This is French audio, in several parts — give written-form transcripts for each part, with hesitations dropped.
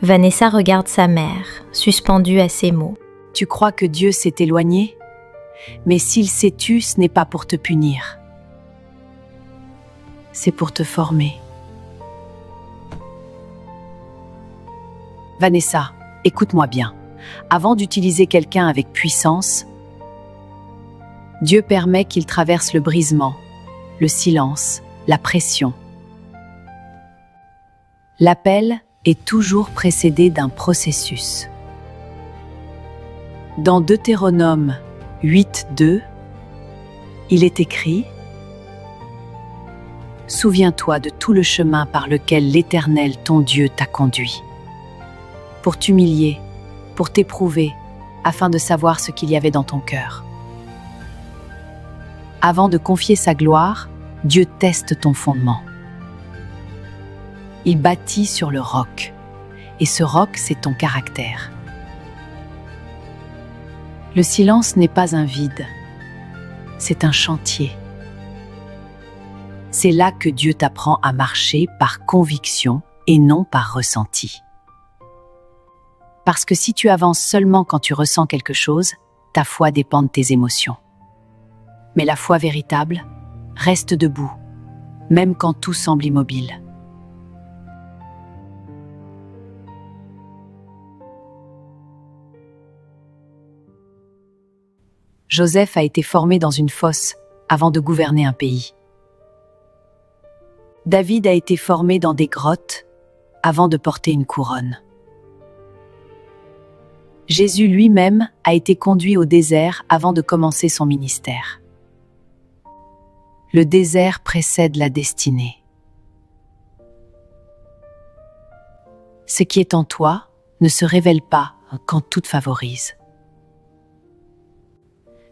Vanessa regarde sa mère, suspendue à ces mots. Tu crois que Dieu s'est éloigné? Mais s'il s'est tu, ce n'est pas pour te punir. C'est pour te former. Vanessa, écoute-moi bien. Avant d'utiliser quelqu'un avec puissance, Dieu permet qu'il traverse le brisement, le silence, la pression. L'appel est toujours précédé d'un processus. Dans Deutéronome 8:2, il est écrit « Souviens-toi de tout le chemin par lequel l'Éternel, ton Dieu, t'a conduit, pour t'humilier, pour t'éprouver, afin de savoir ce qu'il y avait dans ton cœur. » Avant de confier sa gloire, Dieu teste ton fondement. Il bâtit sur le roc, et ce roc, c'est ton caractère. Le silence n'est pas un vide, c'est un chantier. C'est là que Dieu t'apprend à marcher par conviction et non par ressenti. Parce que si tu avances seulement quand tu ressens quelque chose, ta foi dépend de tes émotions. Mais la foi véritable reste debout, même quand tout semble immobile. Joseph a été formé dans une fosse avant de gouverner un pays. David a été formé dans des grottes avant de porter une couronne. Jésus lui-même a été conduit au désert avant de commencer son ministère. Le désert précède la destinée. Ce qui est en toi ne se révèle pas quand tout te favorise.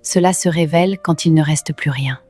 Cela se révèle quand il ne reste plus rien.